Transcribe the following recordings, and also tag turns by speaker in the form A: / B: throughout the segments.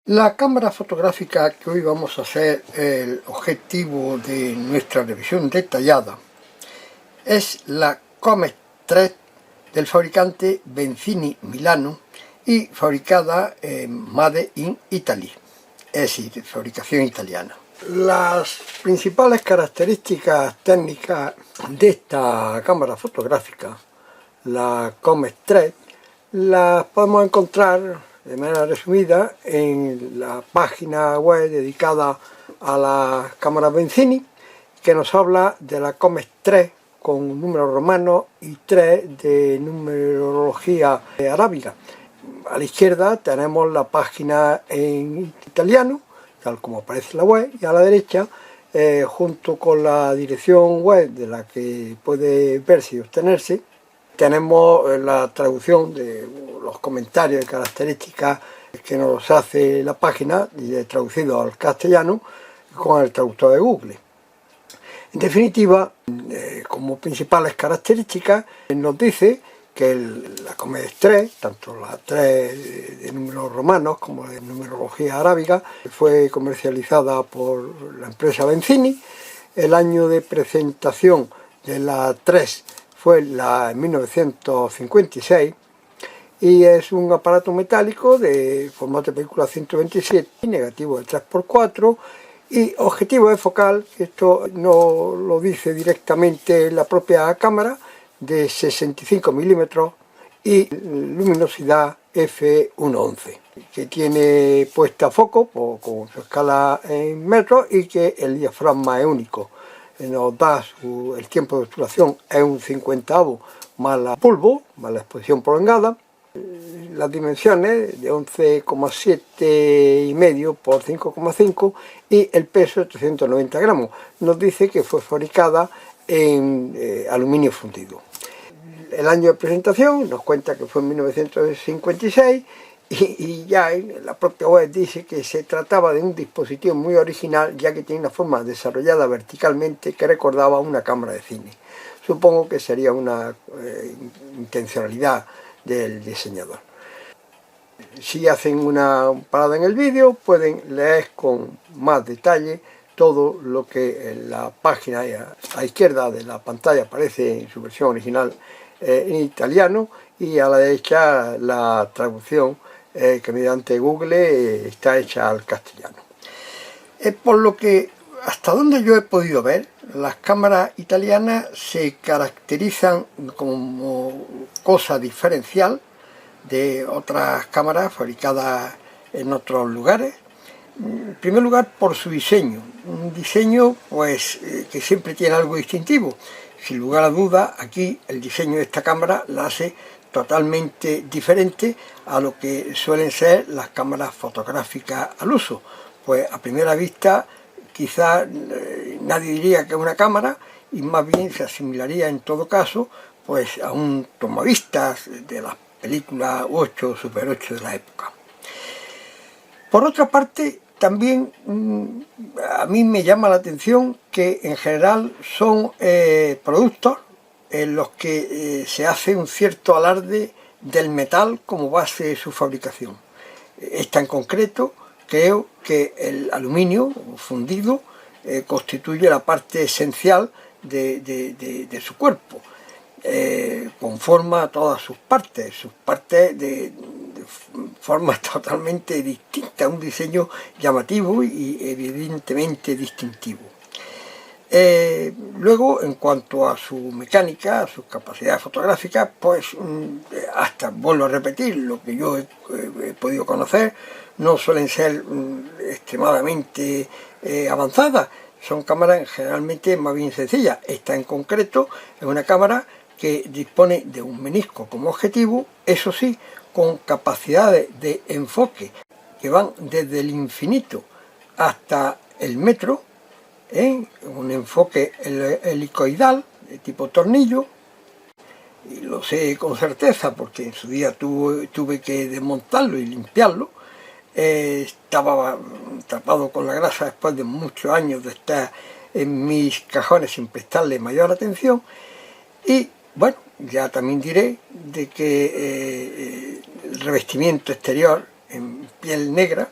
A: La cámara fotográfica que hoy vamos a hacer el objetivo de nuestra revisión detallada es la Comet 3 del fabricante Benzini Milano y fabricada en Made in Italy, es decir, de fabricación italiana. Las principales características técnicas de esta cámara fotográfica, la Comet 3, las podemos encontrar de manera resumida en la página web dedicada a las cámaras Benzini, que nos habla de la Comet 3 con números romanos y 3 de numerología arábiga. A la izquierda tenemos la página en italiano, tal como aparece en la web, y a la derecha, junto con la dirección web de la que puede verse y obtenerse, tenemos la traducción de los comentarios y características que nos hace la página, traducido al castellano con el traductor de Google. En definitiva, como principales características, nos dice que la Comet 3, tanto la 3 de números romanos como de numerología arábiga, fue comercializada por la empresa Benzini. El año de presentación de la 3 fue en 1956 y es un aparato metálico de formato de película 127, negativo de 3x4 y objetivo de focal, esto no lo dice directamente la propia cámara, de 65 milímetros y luminosidad f1.11, que tiene puesta a foco con su escala en metros y que el diafragma es único. Nos da el tiempo de obturación es un 50avo más la polvo, más la exposición prolongada. Las dimensiones de 11,7,5 por 5,5 y el peso de 390 gramos. Nos dice que fue fabricada en aluminio fundido. El año de presentación nos cuenta que fue en 1956 y ya en la propia web dice que se trataba de un dispositivo muy original, ya que tiene una forma desarrollada verticalmente que recordaba una cámara de cine. Supongo que sería una intencionalidad del diseñador. Si hacen una parada en el vídeo, pueden leer con más detalle todo lo que en la página a la izquierda de la pantalla aparece en su versión original en italiano, y a la derecha la traducción que mediante Google está hecha al castellano. Por lo que, hasta donde yo he podido ver, las cámaras italianas se caracterizan como cosa diferencial de otras cámaras fabricadas en otros lugares. En primer lugar, por su diseño, un diseño pues que siempre tiene algo distintivo. Sin lugar a duda, aquí el diseño de esta cámara la hace totalmente diferente a lo que suelen ser las cámaras fotográficas al uso. Pues a primera vista quizás nadie diría que es una cámara, y más bien se asimilaría en todo caso pues a un tomavistas de las películas 8 o Super 8 de la época. Por otra parte, también a mí me llama la atención que en general son productos en los que se hace un cierto alarde del metal como base de su fabricación. Esta en concreto, creo que el aluminio fundido constituye la parte esencial de su cuerpo. Conforma todas sus partes de formas totalmente distintas, un diseño llamativo y evidentemente distintivo. Luego, en cuanto a su mecánica, a sus capacidades fotográficas, pues hasta, vuelvo a repetir, lo que yo he podido conocer, no suelen ser extremadamente avanzadas. Son cámaras generalmente más bien sencillas. Esta en concreto es una cámara que dispone de un menisco como objetivo, eso sí, con capacidades de enfoque que van desde el infinito hasta el metro, un enfoque helicoidal de tipo tornillo, y lo sé con certeza porque en su día tuve que desmontarlo y limpiarlo. Estaba tapado con la grasa después de muchos años de estar en mis cajones sin prestarle mayor atención. Y bueno, ya también diré de que el revestimiento exterior en piel negra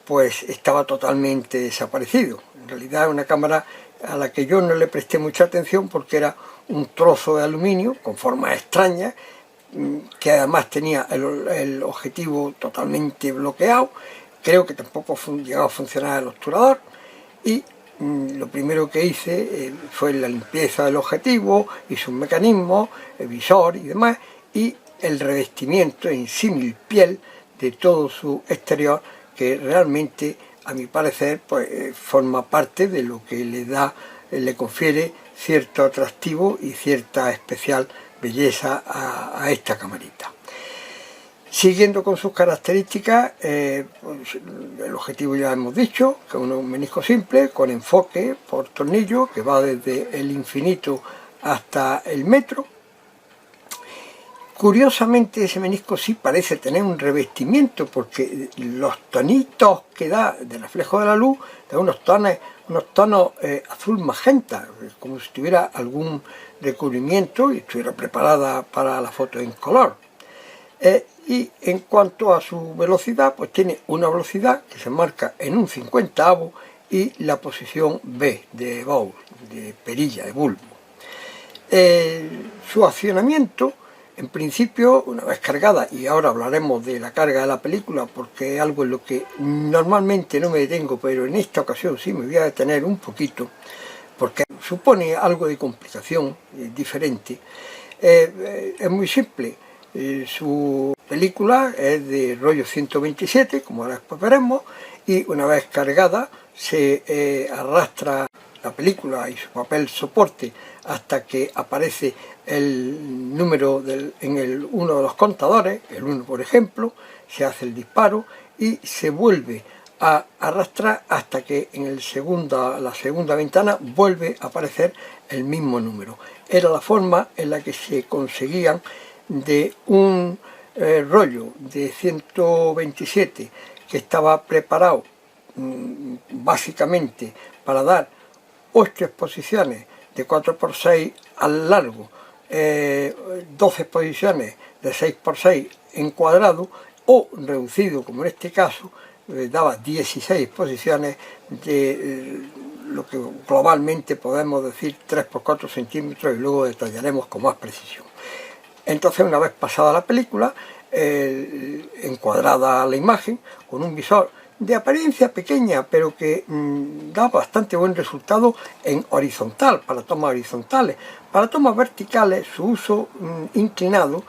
A: pues estaba totalmente desaparecido. En realidad una cámara a la que yo no le presté mucha atención porque era un trozo de aluminio con forma extraña, que además tenía el objetivo totalmente bloqueado. Creo que tampoco llegaba a funcionar el obturador, y lo primero que hice fue la limpieza del objetivo y sus mecanismos, el visor y demás, y el revestimiento en símil piel de todo su exterior, que realmente, a mi parecer, pues forma parte de lo que le confiere cierto atractivo y cierta especial belleza a esta camarita. Siguiendo con sus características, pues el objetivo ya hemos dicho, que es un menisco simple, con enfoque por tornillo, que va desde el infinito hasta el metro. Curiosamente, ese menisco sí parece tener un revestimiento, porque los tonitos que da de reflejo de la luz, da unos tonos azul magenta, como si tuviera algún recubrimiento y estuviera preparada para la foto en color. Y en cuanto a su velocidad, pues tiene una velocidad que se marca en un 50avo y la posición B de bowl, de perilla, de bulbo. Su accionamiento, en principio, una vez cargada, y ahora hablaremos de la carga de la película porque es algo en lo que normalmente no me detengo, pero en esta ocasión sí me voy a detener un poquito, porque supone algo de complicación diferente. Es muy simple. Su película es de rollo 127, como ahora después veremos, y una vez cargada se arrastra la película y su papel soporte hasta que aparece el número en uno de los contadores, el 1 por ejemplo, se hace el disparo y se vuelve a arrastrar hasta que en la segunda ventana vuelve a aparecer el mismo número. Era la forma en la que se conseguían de un rollo de 127 que estaba preparado básicamente para dar 8 exposiciones de 4×6 al largo, 12 exposiciones de 6×6 en cuadrado, o reducido, como en este caso, daba 16 exposiciones de lo que globalmente podemos decir 3×4 centímetros, y luego detallaremos con más precisión. Entonces, una vez pasada la película, encuadrada la imagen, con un visor de apariencia pequeña, pero que da bastante buen resultado en horizontal, para tomas horizontales. Para tomas verticales, su uso inclinado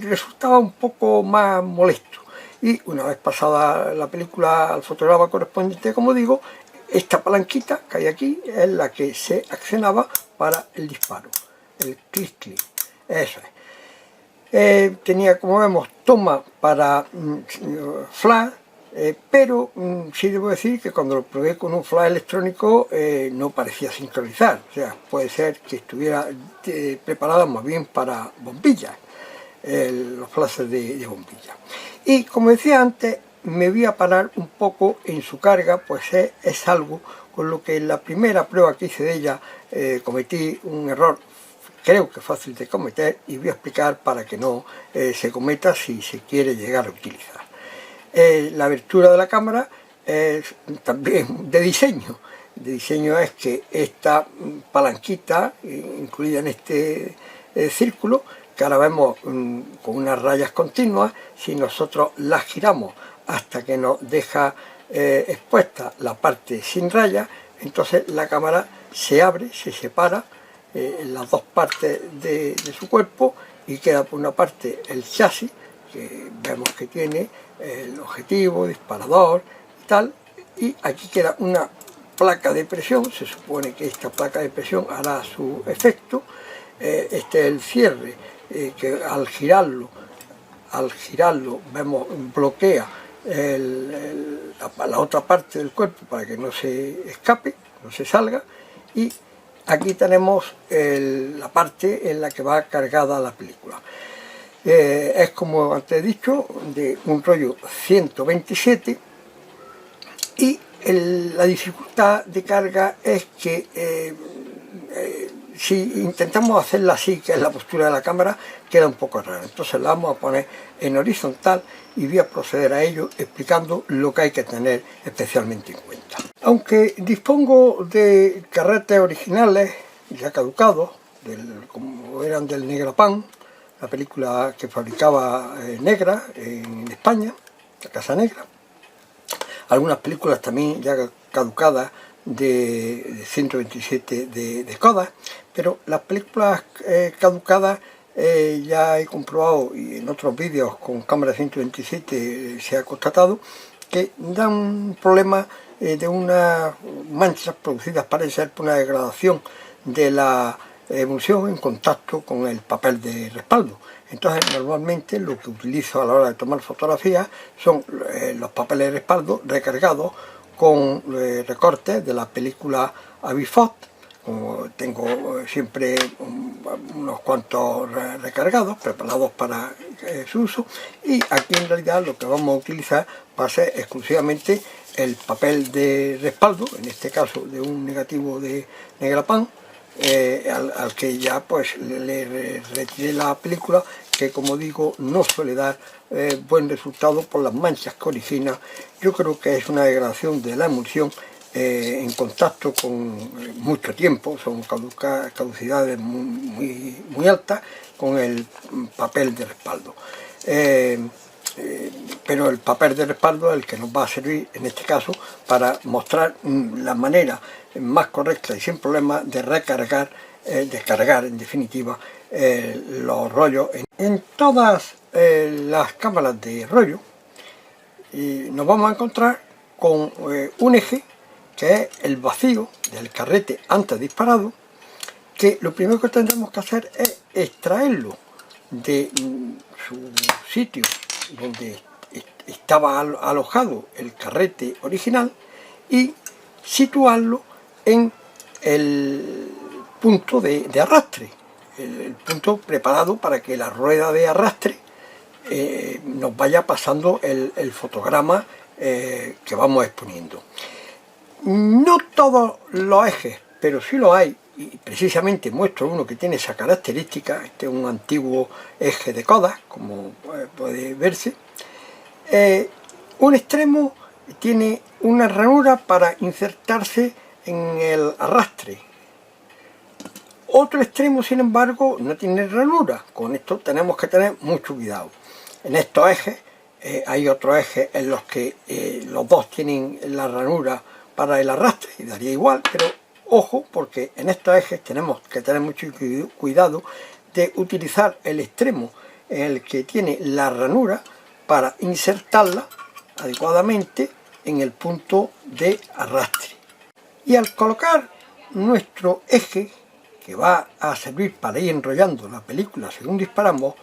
A: resultaba un poco más molesto. Y una vez pasada la película al fotograma correspondiente, como digo, esta palanquita que hay aquí es la que se accionaba para el disparo, el clic-clic. Eso es. Tenía, como vemos, toma para flash, pero sí debo decir que cuando lo probé con un flash electrónico no parecía sincronizar. O sea, puede ser que estuviera preparada más bien para bombillas, los flashes de bombilla. Y como decía antes, me voy a parar un poco en su carga, pues es algo con lo que en la primera prueba que hice de ella cometí un error, creo que fácil de cometer, y voy a explicar para que no se cometa si se quiere llegar a utilizar. La abertura de la cámara es también de diseño. De diseño es que esta palanquita, incluida en este círculo, que ahora vemos con unas rayas continuas, si nosotros las giramos hasta que nos deja expuesta la parte sin rayas, entonces la cámara se abre, se separa en las dos partes de su cuerpo, y queda por una parte el chasis, que vemos que tiene el objetivo, disparador y tal, y aquí queda una placa de presión. Se supone que esta placa de presión hará su efecto. Este es el cierre, que al girarlo vemos bloquea la otra parte del cuerpo para que no se escape, no se salga, y aquí tenemos la parte en la que va cargada la película. Es, como antes he dicho, de un rollo 127, y la dificultad de carga es que si intentamos hacerla así, que es la postura de la cámara, queda un poco raro. Entonces la vamos a poner en horizontal y voy a proceder a ello explicando lo que hay que tener especialmente en cuenta. Aunque dispongo de carretes originales ya caducados, como eran del Negrapan, la película que fabricaba Negra en España, la Casa Negra, algunas películas también ya caducadas de 127 de Kodak, pero las películas caducadas ya he comprobado, y en otros vídeos con cámara 127 se ha constatado, que dan un problema de unas manchas producidas, parece ser, por una degradación de la emulsión en contacto con el papel de respaldo. Entonces normalmente lo que utilizo a la hora de tomar fotografías son los papeles de respaldo recargados con recortes de la película Avifot. Como tengo siempre unos cuantos recargados, preparados para su uso, y aquí en realidad lo que vamos a utilizar va a ser exclusivamente el papel de respaldo, en este caso de un negativo de Negrapan, al que ya pues le retiré la película, que como digo no suele dar buen resultado por las manchas que origina. Yo creo que es una degradación de la emulsión en contacto con mucho tiempo, son caducidades muy altas con el papel de respaldo. Pero el papel de respaldo es el que nos va a servir en este caso para mostrar la manera más correcta y sin problema de recargar, descargar en definitiva los rollos. En todas las cámaras de rollo nos vamos a encontrar con un eje que es el vacío del carrete antes disparado, que lo primero que tendremos que hacer es extraerlo de su sitio donde estaba alojado el carrete original y situarlo en el punto de arrastre, el punto preparado para que la rueda de arrastre nos vaya pasando el fotograma que vamos exponiendo. No todos los ejes, pero sí lo hay, y precisamente muestro uno que tiene esa característica. Este es un antiguo eje de Kodak, como puede verse. Un extremo tiene una ranura para insertarse en el arrastre. Otro extremo, sin embargo, no tiene ranura. Con esto tenemos que tener mucho cuidado. En estos ejes hay otros ejes en los que los dos tienen la ranura para el arrastre y daría igual, pero ojo, porque en estos ejes tenemos que tener mucho cuidado de utilizar el extremo en el que tiene la ranura para insertarla adecuadamente en el punto de arrastre. Y al colocar nuestro eje, que va a servir para ir enrollando la película según disparamos,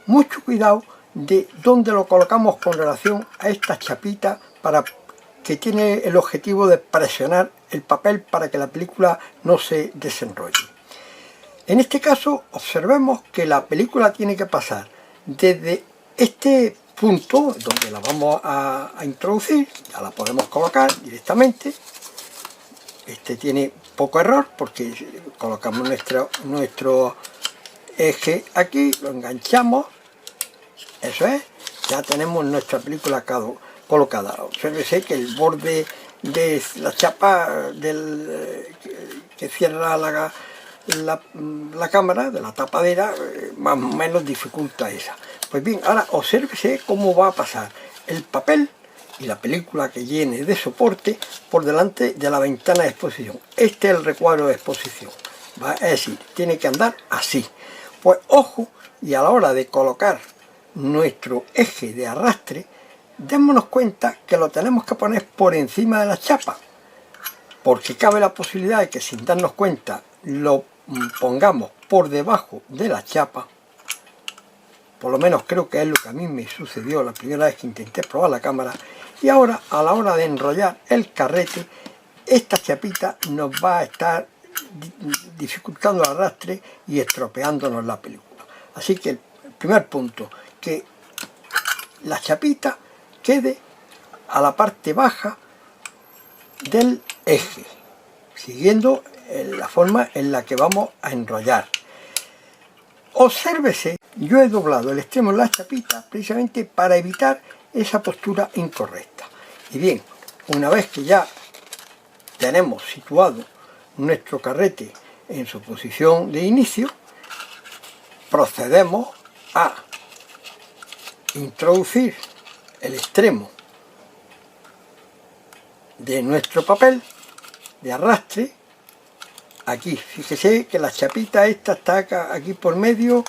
A: mucho cuidado de dónde lo colocamos con relación a esta chapita que tiene el objetivo de presionar el papel para que la película no se desenrolle. En este caso observemos que la película tiene que pasar desde este punto donde la vamos a introducir, ya la podemos colocar directamente. Este tiene poco error porque colocamos nuestro eje aquí, lo enganchamos, eso es, ya tenemos nuestra película colocada. Obsérvese que el borde de la chapa que cierra la cámara, de la tapadera, más o menos dificulta esa. Pues bien, ahora obsérvese cómo va a pasar el papel y la película que llene de soporte por delante de la ventana de exposición. Este es el recuadro de exposición, ¿va? Es decir, tiene que andar así. Pues ojo, y a la hora de colocar nuestro eje de arrastre, démonos cuenta que lo tenemos que poner por encima de la chapa, porque cabe la posibilidad de que sin darnos cuenta lo pongamos por debajo de la chapa. Por lo menos creo que es lo que a mí me sucedió la primera vez que intenté probar la cámara. Y ahora, a la hora de enrollar el carrete, esta chapita nos va a estar dificultando el arrastre y estropeándonos la película. Así que el primer punto, que la chapita quede a la parte baja del eje, siguiendo la forma en la que vamos a enrollar. Obsérvese, yo he doblado el extremo de la chapita precisamente para evitar esa postura incorrecta. Y bien, una vez que ya tenemos situado nuestro carrete en su posición de inicio, procedemos a introducir el extremo de nuestro papel de arrastre aquí. Fíjese que la chapita esta está aquí por medio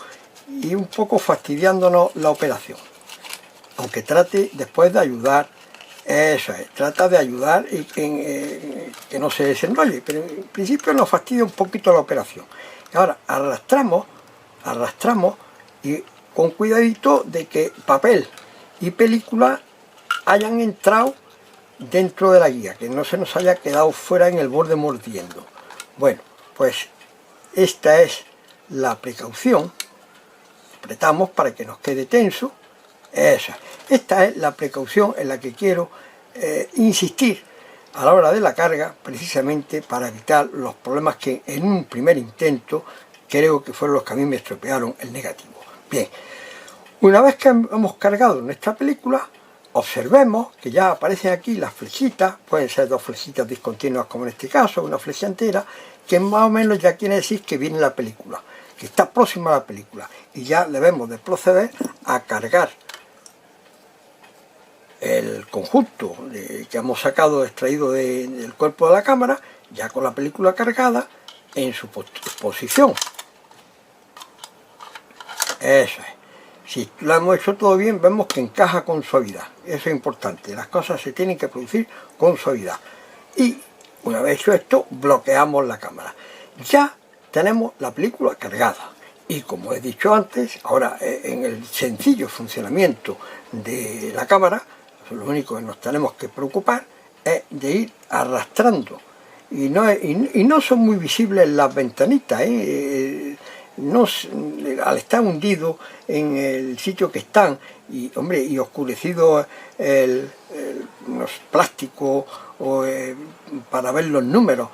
A: y un poco fastidiándonos la operación, aunque trate después de ayudar. Eso es, trata de ayudar y que no se desenrolle, pero en principio nos fastidia un poquito la operación. Ahora arrastramos y con cuidadito de que papel y película hayan entrado dentro de la guía, que no se nos haya quedado fuera en el borde mordiendo. Bueno, pues esta es la precaución. Apretamos para que nos quede tenso. Esta es la precaución en la que quiero insistir a la hora de la carga, precisamente para evitar los problemas que en un primer intento creo que fueron los que a mí me estropearon el negativo. Bien, una vez que hemos cargado nuestra película, observemos que ya aparecen aquí las flechitas, pueden ser dos flechitas discontinuas como en este caso, una flecha entera, que más o menos ya quiere decir que viene la película, que está próxima a la película, y ya debemos de proceder a cargar el conjunto que hemos sacado, extraído del cuerpo de la cámara, ya con la película cargada en su posición. Eso es. Si lo hemos hecho todo bien, vemos que encaja con suavidad. Eso es importante. Las cosas se tienen que producir con suavidad. Y una vez hecho esto, bloqueamos la cámara. Ya tenemos la película cargada. Y como he dicho antes, ahora en el sencillo funcionamiento de la cámara, lo único que nos tenemos que preocupar es de ir arrastrando. Y no son muy visibles las ventanitas, al estar hundido en el sitio que están y oscurecido los plásticos para ver los números,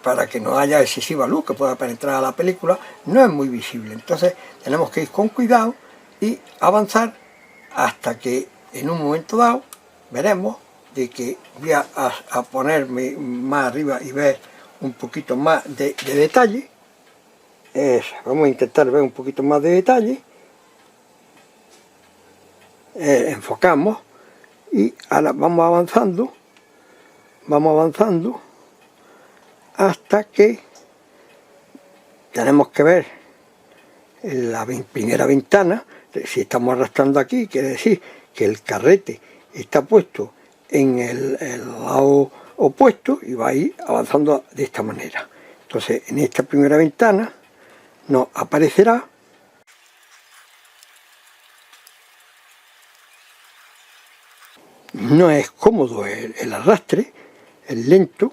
A: para que no haya excesiva luz que pueda penetrar a la película, no es muy visible. Entonces tenemos que ir con cuidado y avanzar hasta que en un momento dado veremos de que voy a ponerme más arriba y ver un poquito más de detalle. Vamos a intentar ver un poquito más de detalle. Enfocamos y ahora vamos avanzando hasta que tenemos que ver la primera ventana. Si estamos arrastrando aquí, quiere decir que el carrete está puesto en el lado opuesto y va a ir avanzando de esta manera. Entonces en esta primera ventana nos aparecerá no es cómodo el arrastre, es lento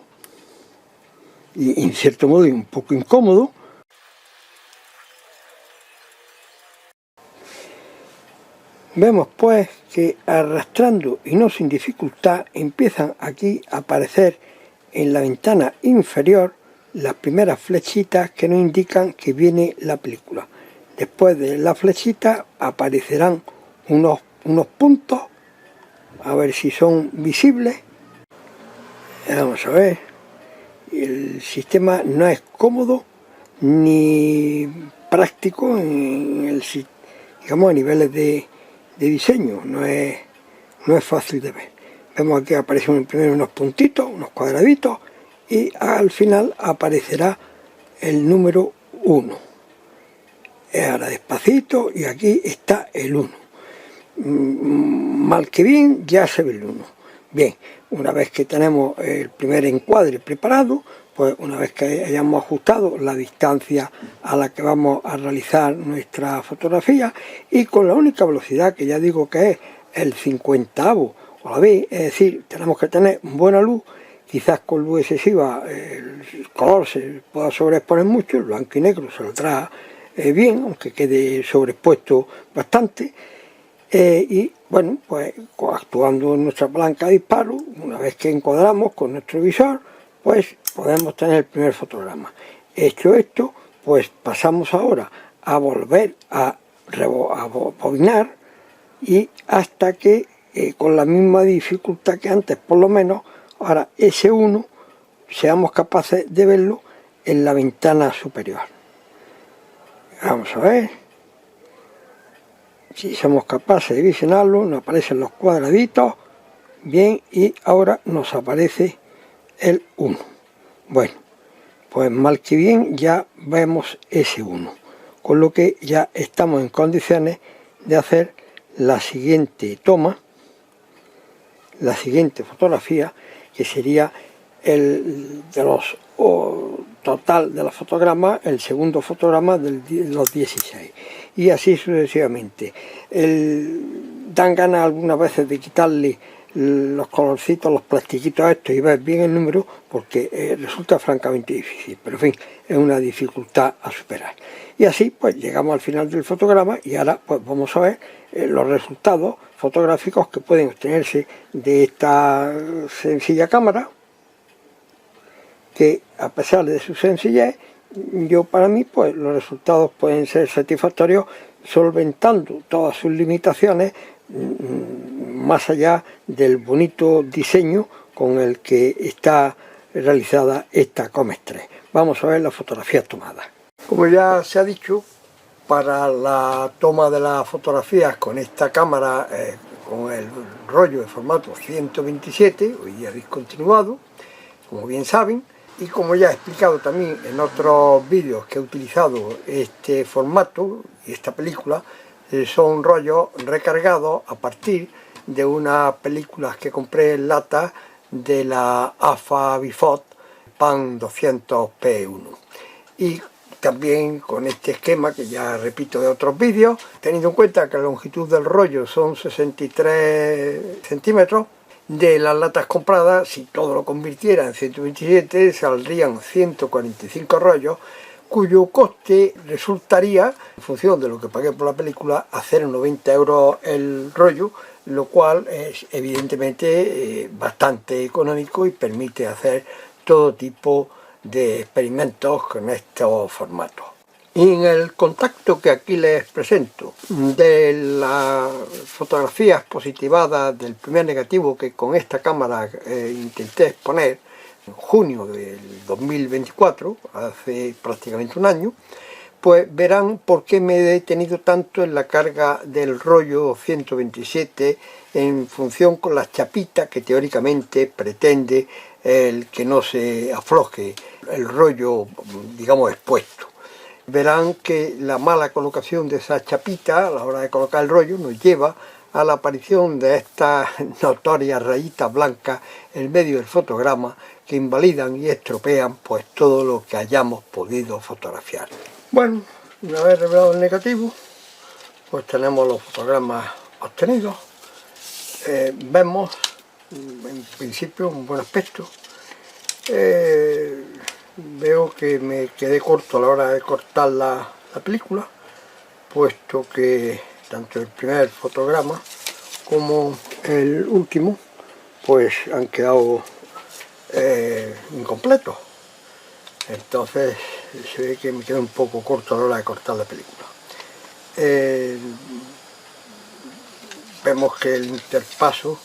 A: y en cierto modo un poco incómodo. Vemos pues que arrastrando y no sin dificultad empiezan aquí a aparecer en la ventana inferior las primeras flechitas que nos indican que viene la película. Después de las flechitas aparecerán unos puntos, a ver si son visibles. Vamos a ver, el sistema no es cómodo ni práctico digamos a niveles de diseño, no es fácil de ver. Vemos aquí aparecen primero unos puntitos, unos cuadraditos, y al final aparecerá el número 1. Ahora despacito, y aquí está el 1. Mal que bien, ya se ve el 1. Bien, una vez que tenemos el primer encuadre preparado, pues una vez que hayamos ajustado la distancia a la que vamos a realizar nuestra fotografía, y con la única velocidad que ya digo que es el 50avo o la vez, es decir, tenemos que tener buena luz. Quizás con luz excesiva el color se pueda sobreexponer mucho, el blanco y negro se lo trae bien, aunque quede sobreexpuesto bastante. Y bueno, pues actuando en nuestra palanca de disparo, una vez que encuadramos con nuestro visor, pues podemos tener el primer fotograma. Hecho esto, pues pasamos ahora a volver a bobinar, y hasta que con la misma dificultad que antes, por lo menos, ahora ese 1 seamos capaces de verlo en la ventana superior. Vamos a ver si somos capaces de visionarlo. Nos aparecen los cuadraditos, bien, y ahora nos aparece el 1. Bueno, pues mal que bien ya vemos ese 1, con lo que ya estamos en condiciones de hacer la siguiente toma, la siguiente fotografía, que sería el de los total de los fotogramas, el segundo fotograma de los 16, y así sucesivamente. Dan ganas algunas veces de quitarle los colorcitos, los plastiquitos estos, y ver bien el número, porque resulta francamente difícil, pero en fin, es una dificultad a superar. Y así pues llegamos al final del fotograma, y ahora pues vamos a ver los resultados fotográficos que pueden obtenerse de esta sencilla cámara, que a pesar de su sencillez, para mí pues los resultados pueden ser satisfactorios, solventando todas sus limitaciones, más allá del bonito diseño con el que está realizada esta Comex 3. Vamos a ver las fotografías tomadas. Como ya se ha dicho, para la toma de las fotografías con esta cámara, con el rollo de formato 127, hoy día discontinuado, como bien saben, y como ya he explicado también en otros vídeos que he utilizado este formato y esta película, son rollos recargados a partir de unas películas que compré en lata de la AFA Bifot PAN 200P1. Y también con este esquema que ya repito de otros vídeos, teniendo en cuenta que la longitud del rollo son 63 centímetros, de las latas compradas, si todo lo convirtiera en 127, saldrían 145 rollos, cuyo coste resultaría, en función de lo que pagué por la película, hacer 90 € el rollo, lo cual es evidentemente bastante económico y permite hacer todo tipo de experimentos con estos formatos. Y en el contacto que aquí les presento de las fotografías positivadas del primer negativo que con esta cámara intenté exponer en junio del 2024, hace prácticamente un año, pues verán por qué me he detenido tanto en la carga del rollo 127 en función con las chapitas que teóricamente pretende el que no se afloje el rollo, digamos, expuesto. Verán que la mala colocación de esa chapita a la hora de colocar el rollo nos lleva a la aparición de estas notorias rayitas blancas en medio del fotograma que invalidan y estropean pues todo lo que hayamos podido fotografiar. Bueno, una vez revelado el negativo, pues tenemos los fotogramas obtenidos. Vemos en principio un buen aspecto. Veo que me quedé corto a la hora de cortar la película, puesto que tanto el primer fotograma como el último pues han quedado incompletos. Entonces se ve que me quedé un poco corto a la hora de cortar la película. Vemos que el interpaso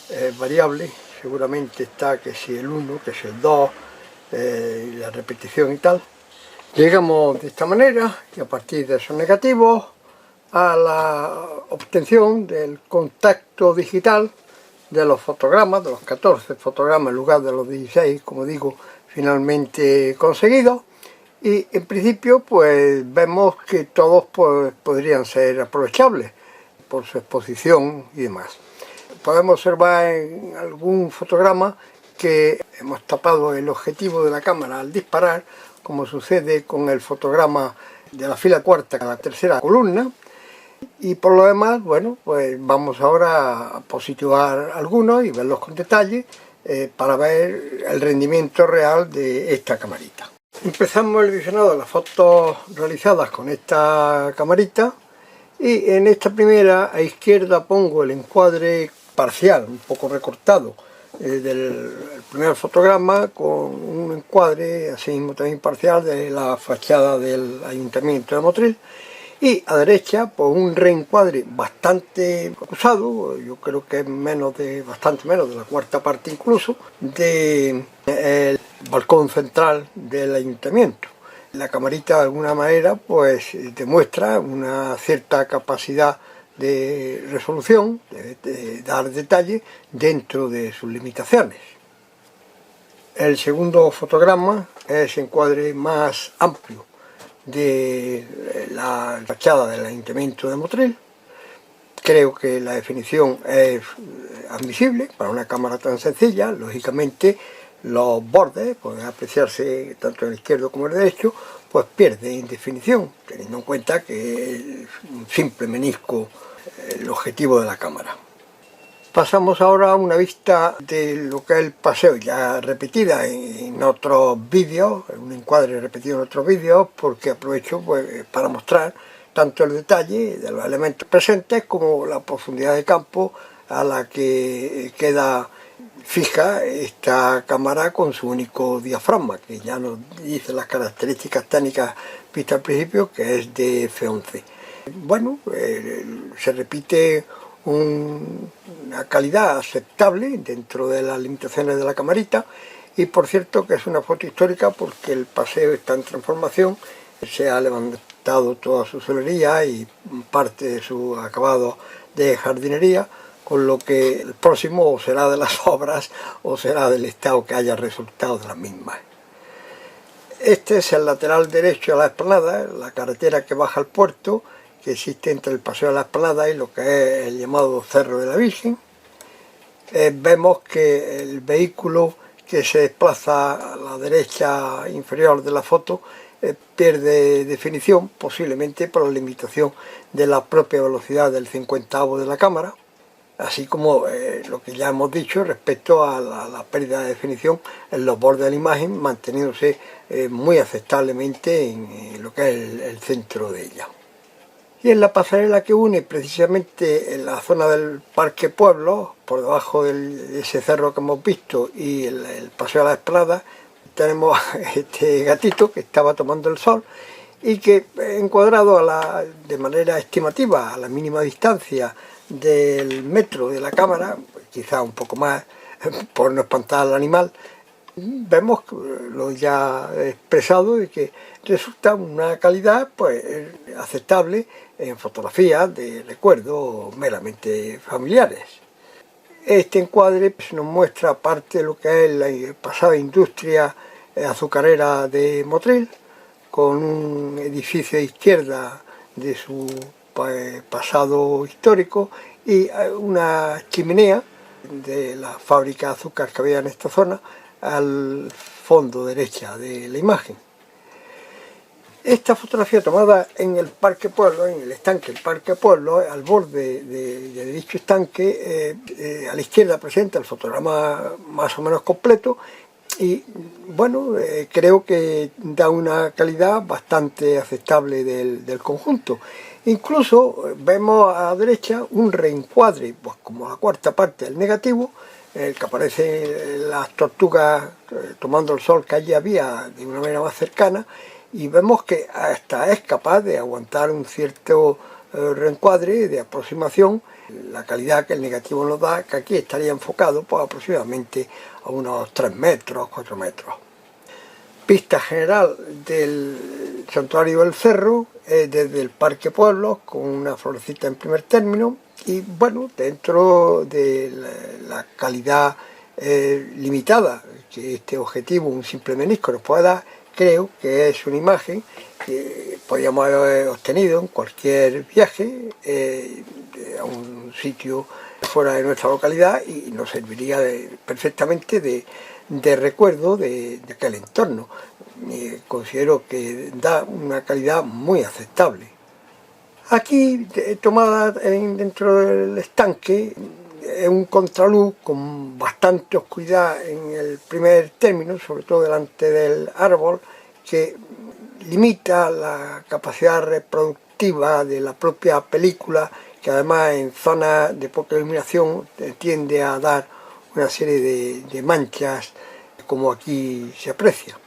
A: es variable, seguramente está que si el 1, que si el 2, la repetición y tal. Llegamos de esta manera, y a partir de esos negativos, a la obtención del contacto digital de los fotogramas, de los 14 fotogramas en lugar de los 16, como digo, finalmente conseguidos. Y en principio pues vemos que todos pues, podrían ser aprovechables por su exposición y demás. Podemos observar en algún fotograma que hemos tapado el objetivo de la cámara al disparar, como sucede con el fotograma de la fila cuarta a la tercera columna. Y por lo demás, bueno, pues vamos ahora a positivar algunos y verlos con detalle para ver el rendimiento real de esta camarita. Empezamos el visionado de las fotos realizadas con esta camarita, y en esta primera a izquierda pongo el encuadre parcial, un poco recortado, del primer fotograma con un encuadre, así mismo también parcial, de la fachada del Ayuntamiento de Motril, y a derecha pues un reencuadre bastante usado, yo creo que es bastante menos de la cuarta parte incluso, del balcón central del Ayuntamiento. La camarita de alguna manera pues demuestra una cierta capacidad de resolución, de dar detalle dentro de sus limitaciones. El segundo fotograma es encuadre más amplio de la fachada del Ayuntamiento de Motril. Creo que la definición es admisible para una cámara tan sencilla. Lógicamente los bordes, pueden apreciarse tanto en el izquierdo como en el derecho, pues pierden definición, teniendo en cuenta que es un simple menisco el objetivo de la cámara. Pasamos ahora a una vista de lo que es el paseo, ya repetida en otros vídeos, un encuadre repetido en otros vídeos, porque aprovecho pues, para mostrar tanto el detalle de los elementos presentes como la profundidad de campo a la que queda fija esta cámara con su único diafragma, que ya nos dice las características técnicas vistas al principio, que es de F11. Bueno, se repite una calidad aceptable dentro de las limitaciones de la camarita, y por cierto que es una foto histórica porque el paseo está en transformación, se ha levantado toda su solería y parte de su acabado de jardinería, con lo que el próximo o será de las obras o será del estado que haya resultado de las mismas. Este es el lateral derecho a la explanada, la carretera que baja al puerto, que existe entre el Paseo de la Explanada y lo que es el llamado Cerro de la Virgen. Vemos que el vehículo que se desplaza a la derecha inferior de la foto pierde definición, posiblemente por la limitación de la propia velocidad del 50avo de la cámara, así como lo que ya hemos dicho respecto a la pérdida de definición en los bordes de la imagen, manteniéndose muy aceptablemente en lo que es el centro de ella. Y en la pasarela que une precisamente en la zona del Parque Pueblo, por debajo de ese cerro que hemos visto y el Paseo de la Explanada, tenemos este gatito que estaba tomando el sol y que encuadrado de manera estimativa a la mínima distancia del metro de la cámara, quizá un poco más por no espantar al animal, vemos lo ya expresado de que resulta una calidad pues aceptable en fotografías de recuerdos meramente familiares. Este encuadre pues, nos muestra parte de lo que es la pasada industria azucarera de Motril, con un edificio de izquierda de su pasado histórico y una chimenea de la fábrica de azúcar que había en esta zona al fondo derecha de la imagen. Esta fotografía tomada en el Parque Pueblo, en el estanque del Parque Pueblo, al borde de dicho estanque, a la izquierda presenta el fotograma más o menos completo y bueno, creo que da una calidad bastante aceptable del conjunto. Incluso vemos a la derecha un reencuadre, pues como la cuarta parte del negativo, que aparecen las tortugas tomando el sol que allí había de una manera más cercana, y vemos que hasta es capaz de aguantar un cierto reencuadre de aproximación, la calidad que el negativo nos da, que aquí estaría enfocado pues, aproximadamente a unos 3 metros, 4 metros. Vista general del Santuario del Cerro, desde el Parque Pueblo, con una florecita en primer término, y bueno, dentro de la calidad limitada que este objetivo, un simple menisco, nos puede dar, creo que es una imagen que podríamos haber obtenido en cualquier viaje a un sitio fuera de nuestra localidad y nos serviría perfectamente de recuerdo de aquel entorno. Considero que da una calidad muy aceptable. Aquí, tomada dentro del estanque, es un contraluz con bastante oscuridad en el primer término, sobre todo delante del árbol, que limita la capacidad reproductiva de la propia película, que además en zonas de poca iluminación tiende a dar una serie de manchas como aquí se aprecia.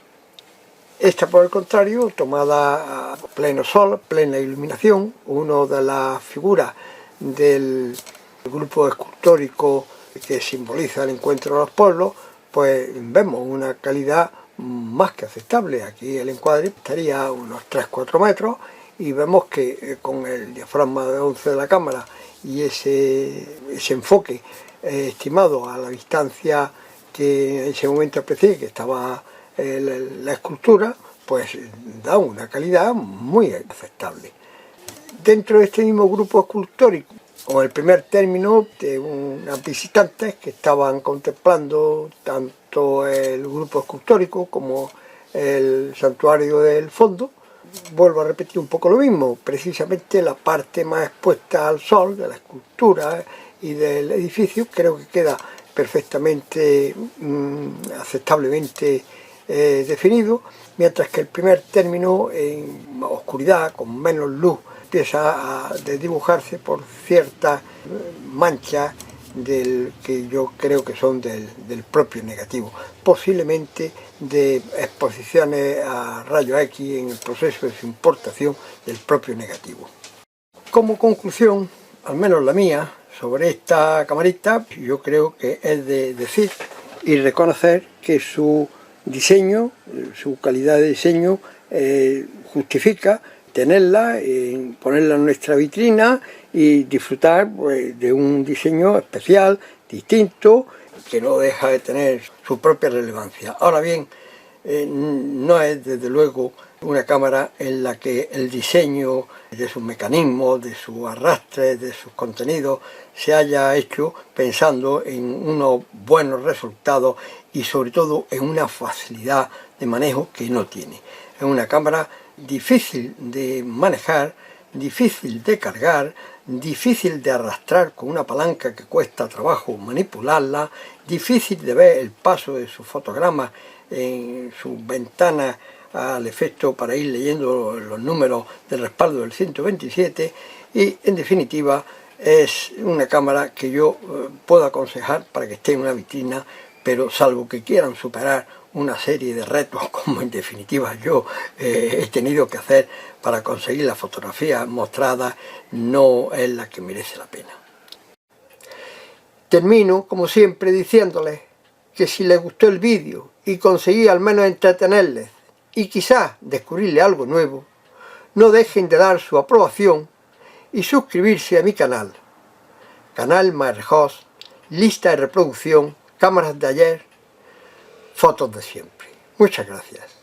A: Esta, por el contrario, tomada a pleno sol, plena iluminación, una de las figuras del grupo escultórico que simboliza el encuentro de los pueblos, pues vemos una calidad más que aceptable. Aquí el encuadre estaría a unos 3-4 metros y vemos que con el diafragma de 11 de la cámara y ese enfoque estimado a la distancia que en ese momento aprecié que estaba la escultura, pues da una calidad muy aceptable. Dentro de este mismo grupo escultórico, con el primer término de unas visitantes que estaban contemplando tanto el grupo escultórico como el santuario del fondo, vuelvo a repetir un poco lo mismo, precisamente la parte más expuesta al sol de la escultura y del edificio creo que queda perfectamente, aceptablemente definido, mientras que el primer término en oscuridad, con menos luz, empieza a dibujarse por ciertas manchas que yo creo que son del propio negativo, posiblemente de exposiciones a rayos X en el proceso de su importación del propio negativo. Como conclusión, al menos la mía, sobre esta camarita, yo creo que es de decir y reconocer que su diseño, su calidad de diseño justifica tenerla, ponerla en nuestra vitrina y disfrutar pues, de un diseño especial, distinto, que no deja de tener su propia relevancia. Ahora bien, no es desde luego una cámara en la que el diseño de sus mecanismos, de su arrastre, de sus contenidos, se haya hecho pensando en unos buenos resultados y sobre todo en una facilidad de manejo que no tiene. Es una cámara difícil de manejar, difícil de cargar, difícil de arrastrar con una palanca que cuesta trabajo manipularla, difícil de ver el paso de sus fotogramas en sus ventanas al efecto para ir leyendo los números del respaldo del 127 y en definitiva es una cámara que yo puedo aconsejar para que esté en una vitrina, pero salvo que quieran superar una serie de retos como en definitiva yo he tenido que hacer para conseguir la fotografía mostrada, no es la que merece la pena. Termino como siempre diciéndoles que si les gustó el vídeo y conseguí al menos entretenerles y quizás descubrirle algo nuevo, no dejen de dar su aprobación y suscribirse a mi canal. Canal Marjós, lista de reproducción, cámaras de ayer, fotos de siempre. Muchas gracias.